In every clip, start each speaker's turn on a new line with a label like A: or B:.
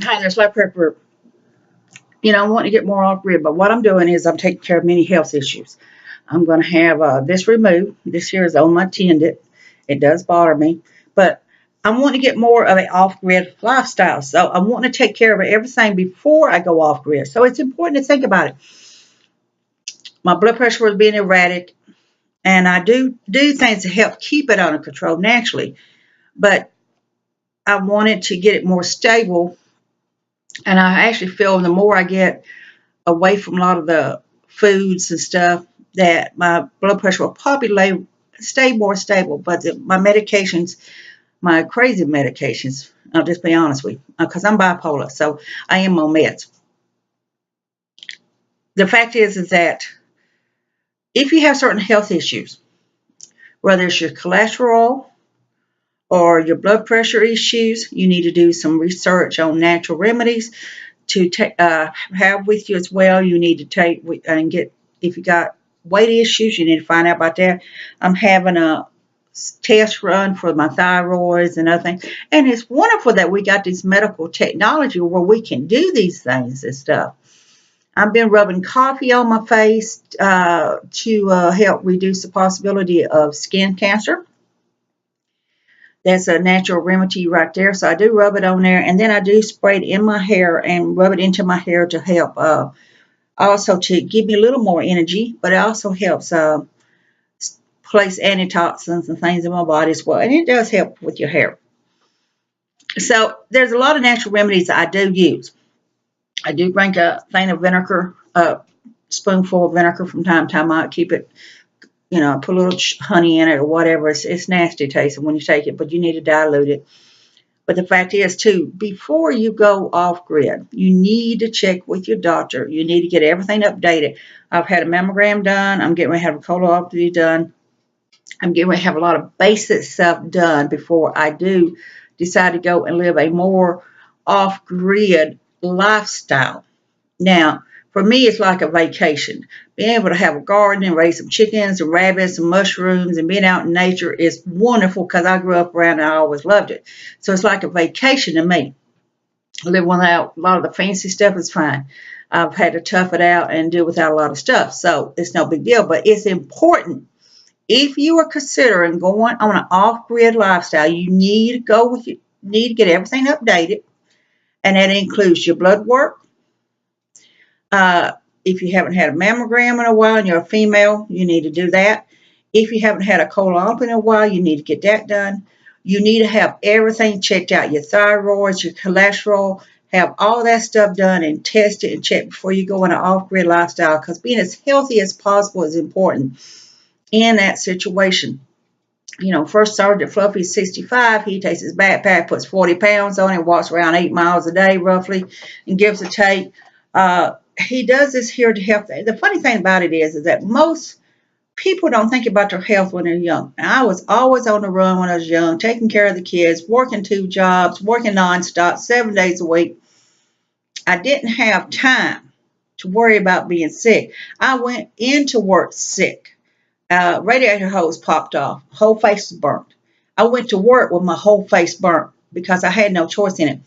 A: Hi, there's blood pressure. I want to get more off grid, but what I'm doing is I'm taking care of many health issues. I'm going to have this removed. This here is on my tendon. It does bother me, but I want to get more of an off grid lifestyle. So I want to take care of everything before I go off grid. So it's important to think about it. My blood pressure was being erratic, and I do things to help keep it under control naturally, but I wanted to get it more stable. And I actually feel the more I get away from a lot of the foods and stuff, that my blood pressure will probably stay more stable. But my medications, my crazy medications, I'll just be honest with you, because I'm bipolar, so I am on meds. The fact is that if you have certain health issues, whether it's your cholesterol or your blood pressure issues, you need to do some research on natural remedies to have with you as well. You need to take and get, if you got weight issues, you need to find out about that. I'm having a test run for my thyroids and other things. And it's wonderful that we got this medical technology where we can do these things and stuff. I've been rubbing coffee on my face to help reduce the possibility of skin cancer. That's a natural remedy right there. So I do rub it on there, and then I do spray it in my hair and rub it into my hair to help also to give me a little more energy, but it also helps place antitoxins and things in my body as well. And it does help with your hair. So there's a lot of natural remedies that I do use. I do drink a thing of vinegar, a spoonful of vinegar from time to time. I keep it, I put a little honey in it or whatever. It's nasty tasting when you take it, but you need to dilute it. But the fact is, too, before you go off grid, you need to check with your doctor. You need to get everything updated. I've had a mammogram done. I'm getting ready to have a colonoscopy done. I'm getting ready to have a lot of basic stuff done before I do decide to go and live a more off grid lifestyle. Now, for me, it's like a vacation. Being able to have a garden and raise some chickens and rabbits and mushrooms and being out in nature is wonderful because I grew up around it and I always loved it. So it's like a vacation to me. Live without a lot of the fancy stuff is fine. I've had to tough it out and do without a lot of stuff. So it's no big deal. But it's important. If you are considering going on an off-grid lifestyle, you need to need to get everything updated. And that includes your blood work. If you haven't had a mammogram in a while and you're a female, you need to do that. If you haven't had a colonoscopy in a while, you need to get that done. You need to have everything checked out, your thyroid, your cholesterol, have all that stuff done and tested and checked before you go on an off-grid lifestyle, because being as healthy as possible is important in that situation. First Sergeant Fluffy is 65. He takes his backpack, puts 40 pounds on it, walks around 8 miles a day roughly, and gives a take. He does this here to help. The funny thing about it is that most people don't think about their health when they're young. And I was always on the run when I was young, taking care of the kids, working 2 jobs, working nonstop, 7 days a week. I didn't have time to worry about being sick. I went into work sick. Radiator hose popped off. Whole face was burnt. I went to work with my whole face burnt because I had no choice in it.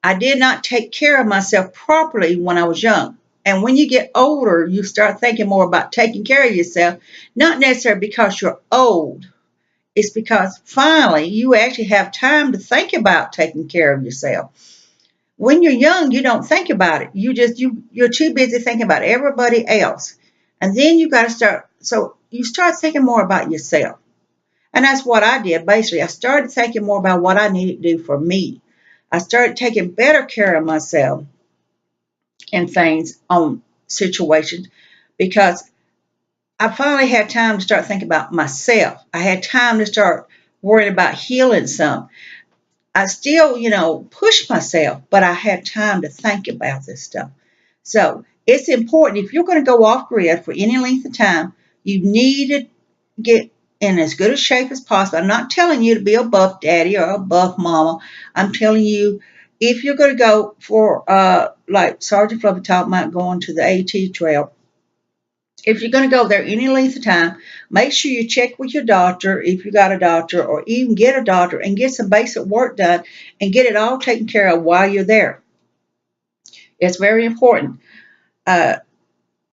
A: I did not take care of myself properly when I was young. And when you get older, you start thinking more about taking care of yourself, not necessarily because you're old. It's because finally you actually have time to think about taking care of yourself. When you're young, you don't think about it. You're too busy thinking about everybody else. And then you got to start, so you start thinking more about yourself. And that's what I did. Basically, I started thinking more about what I needed to do for me. I started taking better care of myself and things on situations because I finally had time to start thinking about myself. I had time to start worrying about healing some. I still, push myself, but I had time to think about this stuff. So it's important if you're going to go off grid for any length of time, you need to get in as good a shape as possible. I'm not telling you to be a buff daddy or a buff mama. I'm telling you, if you're going to go for, like Sergeant Fluffy talked about going to the AT trail, if you're going to go there any length of time, make sure you check with your doctor if you got a doctor, or even get a doctor and get some basic work done and get it all taken care of while you're there. It's very important. I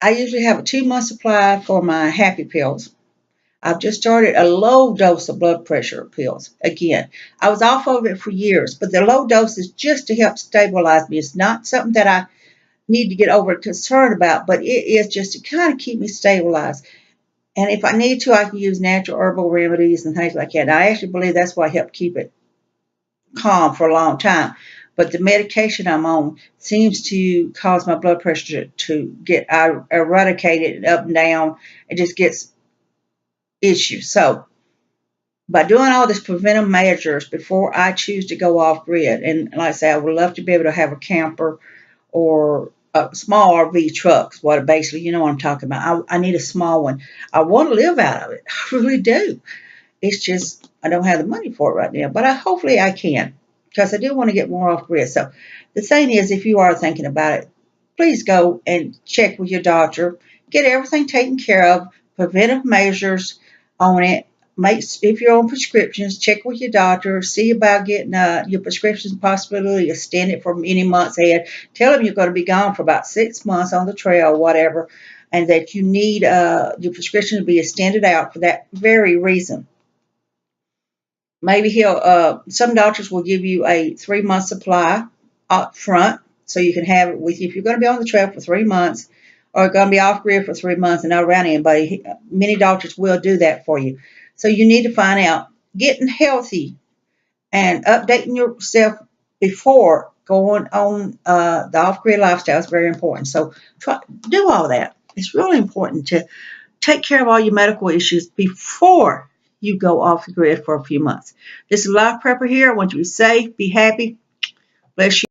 A: usually have a 2-month supply for my happy pills. I've just started a low dose of blood pressure pills again. I was off of it for years, but the low dose is just to help stabilize me. It's not something that I need to get over concerned about, but it is just to kind of keep me stabilized. And if I need to, I can use natural herbal remedies and things like that. And I actually believe that's why I help keep it calm for a long time. But the medication I'm on seems to cause my blood pressure to get eradicated up and down. It just gets issues. So by doing all these preventive measures before I choose to go off grid, and like I say, I would love to be able to have a camper or a small RV truck. What basically, you know what I'm talking about. I need a small one. I want to live out of it. I really do. It's just I don't have the money for it right now, but hopefully I can because I do want to get more off grid. So the thing is, if you are thinking about it, please go and check with your doctor, get everything taken care of, preventive measures on it. Make if you're on prescriptions, check with your doctor, see about getting your prescriptions possibly extended for many months ahead. Tell them you're going to be gone for about 6 months on the trail or whatever, and that you need your prescription to be extended out for that very reason. Maybe some doctors will give you a 3-month supply up front so you can have it with you if you're going to be on the trail for 3 months or going to be off grid for 3 months and not around anybody. Many doctors will do that for you. So you need to find out getting healthy and updating yourself before going on the off-grid lifestyle is very important. So do all that. It's really important to take care of all your medical issues before you go off the grid for a few months. This is Life Prepper here. I want you to be safe, be happy. Bless you.